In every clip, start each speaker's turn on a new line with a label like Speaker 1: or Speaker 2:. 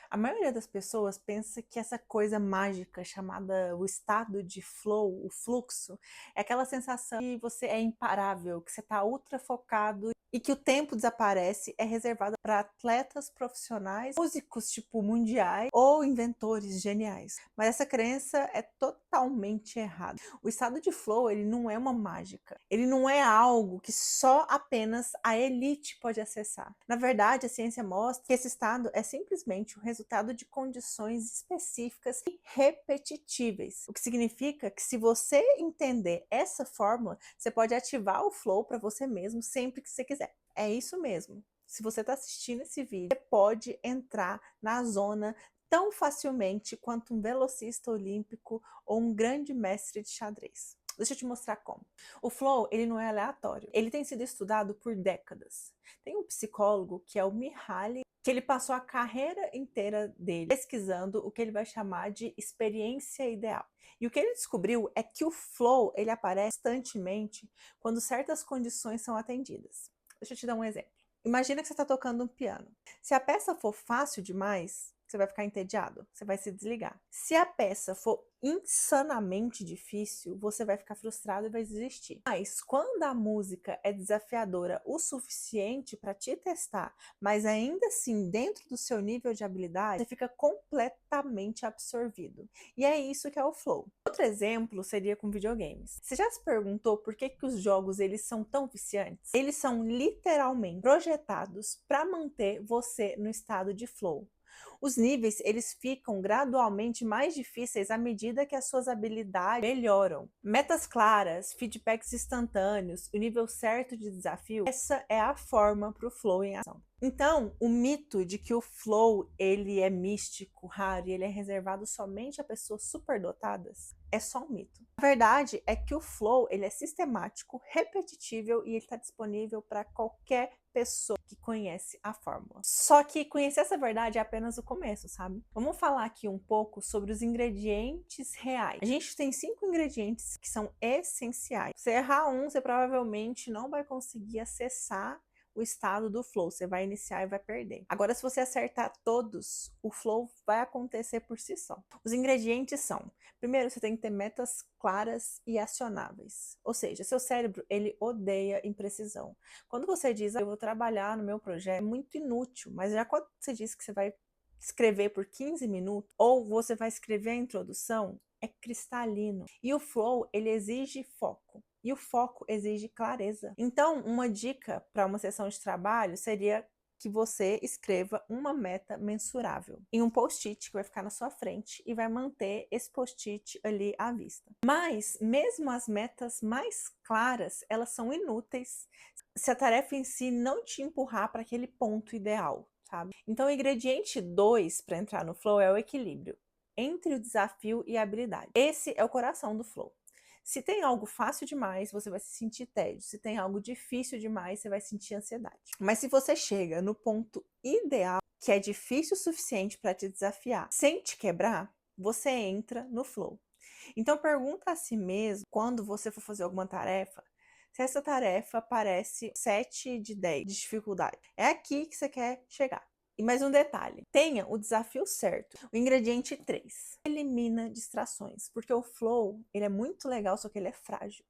Speaker 1: A maioria das pessoas pensa que essa coisa mágica chamada o estado de flow, o fluxo, é aquela sensação que você é imparável, que você está ultra focado e que o tempo desaparece, é reservado para atletas profissionais, músicos tipo mundiais ou inventores geniais. Mas essa crença é totalmente errada. O estado de flow, ele não é uma mágica. Ele não é algo que só apenas a elite pode acessar. Na verdade, a ciência mostra que esse estado é simplesmente o resultado de condições específicas e repetitíveis. O que significa que se você entender essa fórmula, você pode ativar o flow para você mesmo sempre que você quiser. É isso mesmo. Se você está assistindo esse vídeo, você pode entrar na zona tão facilmente quanto um velocista olímpico ou um grande mestre de xadrez. Deixa eu te mostrar como. O flow, ele não é aleatório. Ele tem sido estudado por décadas. Tem um psicólogo que é o Mihaly, que ele passou a carreira inteira dele pesquisando o que ele vai chamar de experiência ideal. E o que ele descobriu é que o flow, ele aparece constantemente quando certas condições são atendidas. Deixa eu te dar um exemplo. Imagina que você está tocando um piano. Se a peça for fácil demais, você vai ficar entediado, você vai se desligar. Se a peça for insanamente difícil, você vai ficar frustrado e vai desistir. Mas quando a música é desafiadora o suficiente para te testar, mas ainda assim dentro do seu nível de habilidade, você fica completamente absorvido. E é isso que é o flow. Outro exemplo seria com videogames. Você já se perguntou por que os jogos eles são tão viciantes? Eles são literalmente projetados para manter você no estado de flow. Os níveis, eles ficam gradualmente mais difíceis à medida que as suas habilidades melhoram. Metas claras, feedbacks instantâneos, o nível certo de desafio, essa é a forma para o flow em ação. Então, o mito de que o flow ele é místico, raro e ele é reservado somente a pessoas superdotadas é só um mito. A verdade é que o flow ele é sistemático, repetitível e ele está disponível para qualquer pessoa que conhece a fórmula. Só que conhecer essa verdade é apenas o começo, sabe? Vamos falar aqui um pouco sobre os ingredientes reais. A gente tem 5 ingredientes que são essenciais. Se errar um, você provavelmente não vai conseguir acessar o estado do flow, você vai iniciar e vai perder. Agora, se você acertar todos, o flow vai acontecer por si só. Os ingredientes são: primeiro, você tem que ter metas claras e acionáveis. Ou seja, seu cérebro, ele odeia imprecisão. Quando você diz, eu vou trabalhar no meu projeto, é muito inútil, mas já quando você diz que você vai escrever por 15 minutos, ou você vai escrever a introdução, é cristalino. E o flow, ele exige foco. E o foco exige clareza. Então, uma dica para uma sessão de trabalho seria que você escreva uma meta mensurável em um post-it que vai ficar na sua frente e vai manter esse post-it ali à vista. Mas, mesmo as metas mais claras, elas são inúteis se a tarefa em si não te empurrar para aquele ponto ideal, sabe? Então, o ingrediente 2 para entrar no flow é o equilíbrio entre o desafio e a habilidade. Esse é o coração do flow. Se tem algo fácil demais, você vai se sentir tédio. Se tem algo difícil demais, você vai sentir ansiedade. Mas se você chega no ponto ideal, que é difícil o suficiente para te desafiar, sem te quebrar, você entra no flow. Então pergunta a si mesmo, quando você for fazer alguma tarefa, se essa tarefa parece 7 de 10 de dificuldade. É aqui que você quer chegar. E mais um detalhe, tenha o desafio certo. O ingrediente 3, elimina distrações, porque o flow, ele é muito legal, só que ele é frágil.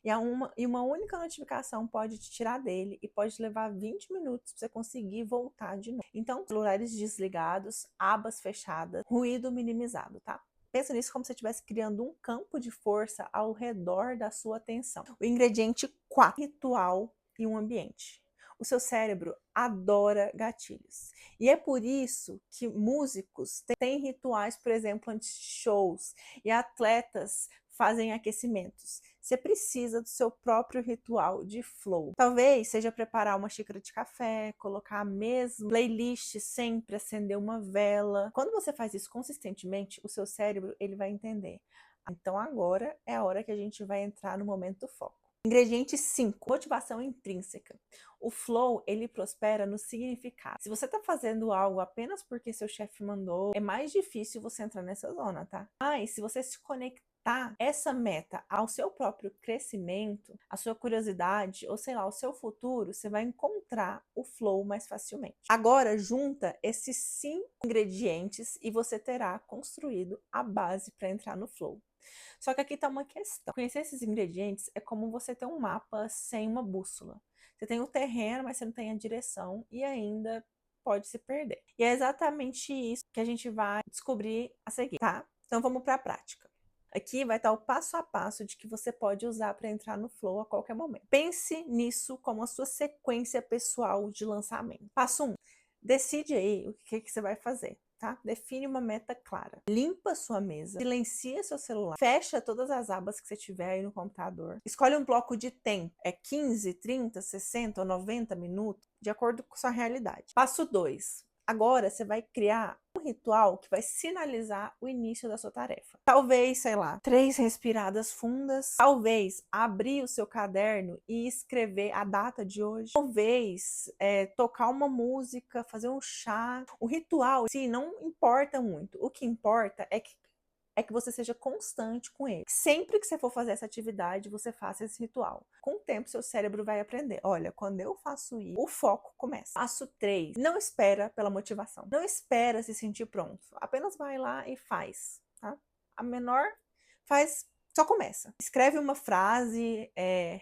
Speaker 1: E uma única notificação pode te tirar dele e pode levar 20 minutos para você conseguir voltar de novo. Então, celulares desligados, abas fechadas, ruído minimizado, tá? Pensa nisso como se você estivesse criando um campo de força ao redor da sua atenção. O ingrediente 4, ritual e um ambiente. O seu cérebro adora gatilhos. E é por isso que músicos têm rituais, por exemplo, antes de shows, e atletas fazem aquecimentos. Você precisa do seu próprio ritual de flow. Talvez seja preparar uma xícara de café, colocar a mesma playlist sempre, acender uma vela. Quando você faz isso consistentemente, o seu cérebro ele vai entender. Então agora é a hora que a gente vai entrar no momento foco. Ingrediente 5, motivação intrínseca. O flow, ele prospera no significado. Se você está fazendo algo apenas porque seu chefe mandou, é mais difícil você entrar nessa zona, tá? Mas se você se conectar conectar essa meta ao seu próprio crescimento, a sua curiosidade, ou sei lá, o seu futuro, você vai encontrar o flow mais facilmente. Agora, junta esses 5 ingredientes e você terá construído a base para entrar no flow. Só que aqui está uma questão. Conhecer esses ingredientes é como você ter um mapa sem uma bússola. Você tem o terreno, mas você não tem a direção e ainda pode se perder. E é exatamente isso que a gente vai descobrir a seguir, tá? Então vamos para a prática. Aqui vai estar o passo a passo de que você pode usar para entrar no flow a qualquer momento. Pense nisso como a sua sequência pessoal de lançamento. Passo 1. Decide aí o que você vai fazer. Tá? Define uma meta clara. Limpa sua mesa, silencia seu celular, fecha todas as abas que você tiver aí no computador. Escolhe um bloco de tempo, 15, 30, 60 ou 90 minutos, de acordo com sua realidade. Passo 2. Agora você vai criar um ritual que vai sinalizar o início da sua tarefa. Talvez, sei lá, 3 respiradas fundas. Talvez abrir o seu caderno e escrever a data de hoje. Talvez tocar uma música, fazer um chá. O ritual, sim, não importa muito. O que importa é que você seja constante com ele. Sempre que você for fazer essa atividade, você faça esse ritual. Com o tempo, seu cérebro vai aprender. Olha, quando eu faço isso, o foco começa. Passo 3. Não espera pela motivação. Não espera se sentir pronto. Apenas vai lá e faz. Tá? A menor faz. Só começa. Escreve uma frase,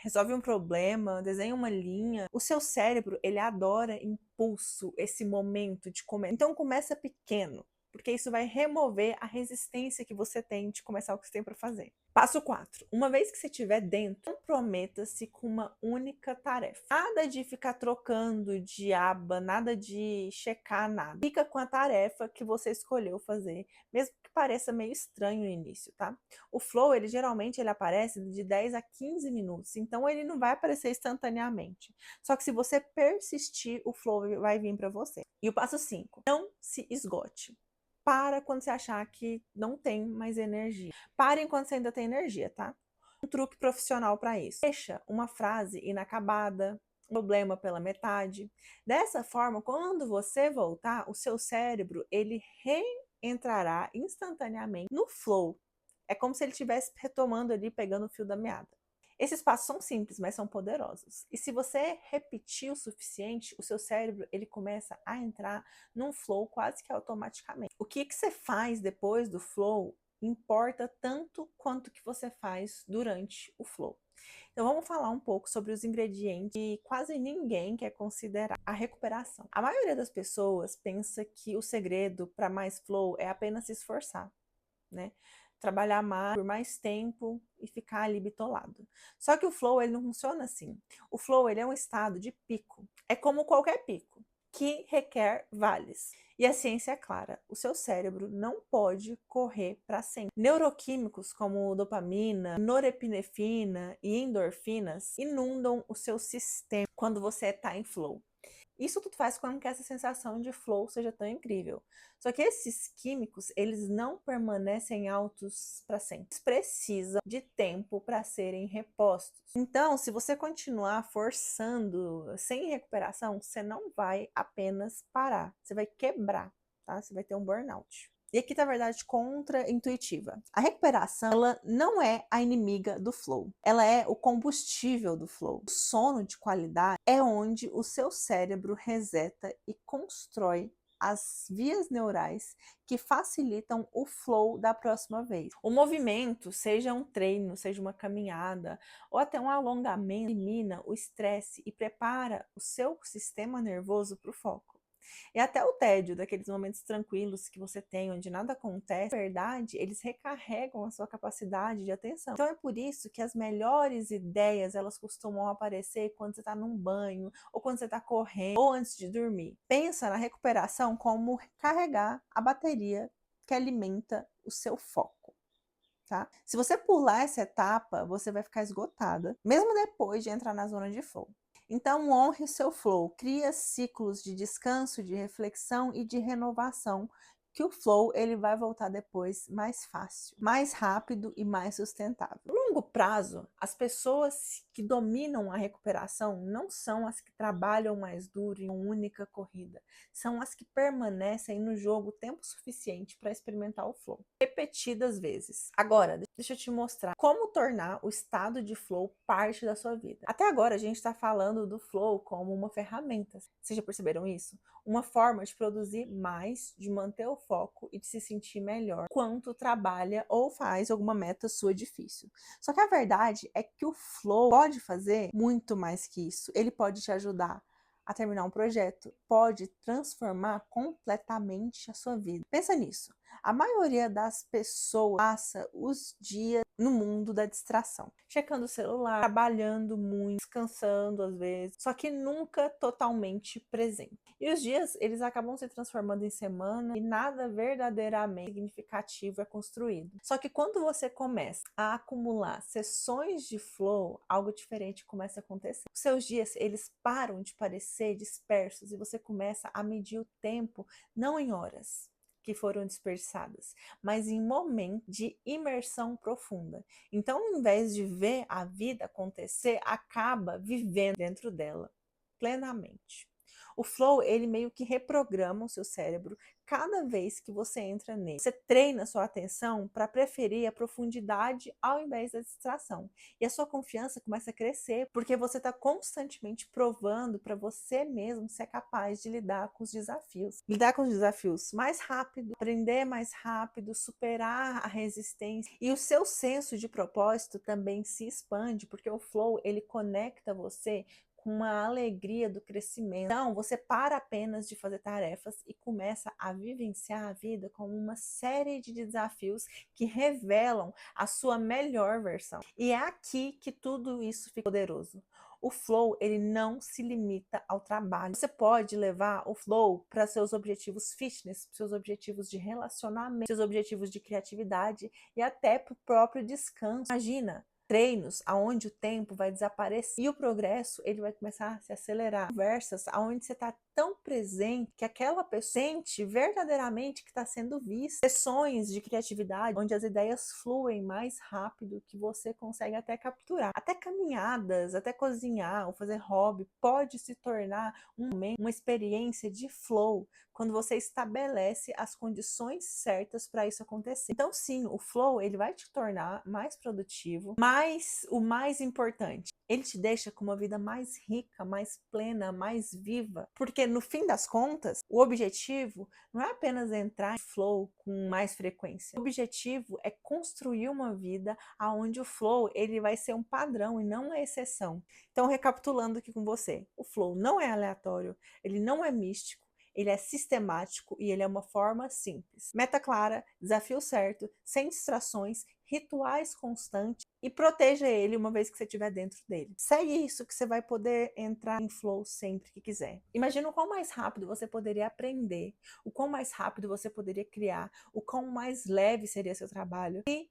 Speaker 1: resolve um problema, desenha uma linha. O seu cérebro, ele adora impulso, esse momento de começar. Então começa pequeno, porque isso vai remover a resistência que você tem de começar o que você tem para fazer. Passo 4. Uma vez que você estiver dentro, comprometa-se com uma única tarefa. Nada de ficar trocando de aba, nada de checar nada. Fica com a tarefa que você escolheu fazer, mesmo que pareça meio estranho no início, tá? O flow, ele geralmente aparece de 10 a 15 minutos, então ele não vai aparecer instantaneamente. Só que se você persistir, o flow vai vir para você. E o passo 5. Não se esgote. Para quando você achar que não tem mais energia. Para enquanto você ainda tem energia, tá? Um truque profissional para isso. Deixa uma frase inacabada, um problema pela metade. Dessa forma, quando você voltar, o seu cérebro, ele reentrará instantaneamente no flow. É como se ele estivesse retomando ali, pegando o fio da meada. Esses passos são simples, mas são poderosos. E se você repetir o suficiente, o seu cérebro ele começa a entrar num flow quase que automaticamente. O que você faz depois do flow importa tanto quanto o que você faz durante o flow. Então vamos falar um pouco sobre os ingredientes que quase ninguém quer considerar. A recuperação. A maioria das pessoas pensa que o segredo para mais flow é apenas se esforçar, né? Trabalhar mais, por mais tempo e ficar ali bitolado. Só que o flow, ele não funciona assim. O flow, ele é um estado de pico. É como qualquer pico, que requer vales. E a ciência é clara, o seu cérebro não pode correr para sempre. Neuroquímicos como dopamina, norepinefrina e endorfinas inundam o seu sistema quando você está em flow. Isso tudo faz com que essa sensação de flow seja tão incrível. Só que esses químicos, eles não permanecem altos para sempre. Eles precisam de tempo para serem repostos. Então, se você continuar forçando sem recuperação, você não vai apenas parar, você vai quebrar, tá? Você vai ter um burnout. E aqui tá a verdade contra-intuitiva. A recuperação, ela não é a inimiga do flow. Ela é o combustível do flow. O sono de qualidade é onde o seu cérebro reseta e constrói as vias neurais que facilitam o flow da próxima vez. O movimento, seja um treino, seja uma caminhada ou até um alongamento, elimina o estresse e prepara o seu sistema nervoso para o foco. E até o tédio, daqueles momentos tranquilos que você tem, onde nada acontece, na verdade, eles recarregam a sua capacidade de atenção. Então é por isso que as melhores ideias, elas costumam aparecer quando você está num banho, ou quando você está correndo, ou antes de dormir. Pensa na recuperação como carregar a bateria que alimenta o seu foco. Tá? Se você pular essa etapa, você vai ficar esgotada, mesmo depois de entrar na zona de flow. Então, honre o seu flow, cria ciclos de descanso, de reflexão e de renovação, que o flow ele vai voltar depois mais fácil, mais rápido e mais sustentável. No longo prazo, as pessoas que dominam a recuperação não são as que trabalham mais duro em uma única corrida, são as que permanecem no jogo tempo suficiente para experimentar o flow, repetidas vezes. Agora, deixa eu te mostrar como tornar o estado de flow parte da sua vida. Até agora, a gente está falando do flow como uma ferramenta. Vocês já perceberam isso? Uma forma de produzir mais, de manter o foco e de se sentir melhor enquanto trabalha ou faz alguma meta sua difícil. Só que a verdade é que o flow pode fazer muito mais que isso. Ele pode te ajudar a terminar um projeto, pode transformar completamente a sua vida. Pensa nisso. A maioria das pessoas passa os dias no mundo da distração, checando o celular, trabalhando muito, descansando às vezes, só que nunca totalmente presente. E os dias, eles acabam se transformando em semana e nada verdadeiramente significativo é construído. Só que quando você começa a acumular sessões de flow, algo diferente começa a acontecer. Os seus dias, eles param de parecer dispersos e você começa a medir o tempo não em horas que foram desperdiçadas, mas em momentos de imersão profunda. Então, ao invés de ver a vida acontecer, acaba vivendo dentro dela plenamente. O flow, ele meio que reprograma o seu cérebro cada vez que você entra nele. Você treina a sua atenção para preferir a profundidade ao invés da distração. E a sua confiança começa a crescer porque você está constantemente provando para você mesmo ser capaz de lidar com os desafios. Lidar com os desafios mais rápido, aprender mais rápido, superar a resistência. E o seu senso de propósito também se expande porque o flow, ele conecta você com uma alegria do crescimento. Então, você para apenas de fazer tarefas e começa a vivenciar a vida como uma série de desafios que revelam a sua melhor versão. E é aqui que tudo isso fica poderoso. O flow, ele não se limita ao trabalho. Você pode levar o flow para seus objetivos fitness, seus objetivos de relacionamento, seus objetivos de criatividade e até para o próprio descanso. Imagina treinos aonde o tempo vai desaparecer e o progresso ele vai começar a se acelerar. Conversas aonde você está tão presente que aquela pessoa sente verdadeiramente que está sendo vista. Sessões de criatividade onde as ideias fluem mais rápido que você consegue até capturar. Até caminhadas, até cozinhar ou fazer hobby pode se tornar uma experiência de flow quando você estabelece as condições certas para isso acontecer. Então sim, o flow ele vai te tornar mais produtivo, mas o mais importante, ele te deixa com uma vida mais rica, mais plena, mais viva, porque no fim das contas, o objetivo não é apenas entrar em flow com mais frequência. O objetivo é construir uma vida onde o flow ele vai ser um padrão e não uma exceção. Então, recapitulando aqui com você, o flow não é aleatório, ele não é místico, ele é sistemático e ele é uma forma simples. Meta clara, desafio certo, sem distrações, rituais constantes e proteja ele uma vez que você estiver dentro dele. Segue isso que você vai poder entrar em flow sempre que quiser. Imagina o quão mais rápido você poderia aprender, o quão mais rápido você poderia criar, o quão mais leve seria seu trabalho se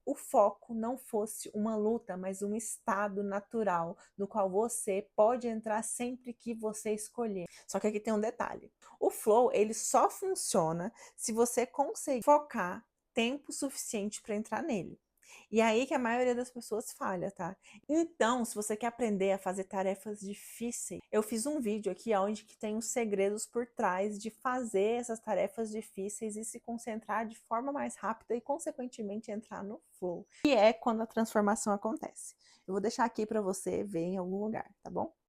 Speaker 1: o foco não fosse uma luta, mas um estado natural no qual você pode entrar sempre que você escolher. Só que aqui tem um detalhe. O flow, ele só funciona se você conseguir focar tempo suficiente para entrar nele. E aí que a maioria das pessoas falha, tá? Então, se você quer aprender a fazer tarefas difíceis, eu fiz um vídeo aqui onde que tem os segredos por trás de fazer essas tarefas difíceis e se concentrar de forma mais rápida e, consequentemente, entrar no flow, que é quando a transformação acontece. Eu vou deixar aqui para você ver em algum lugar, tá bom?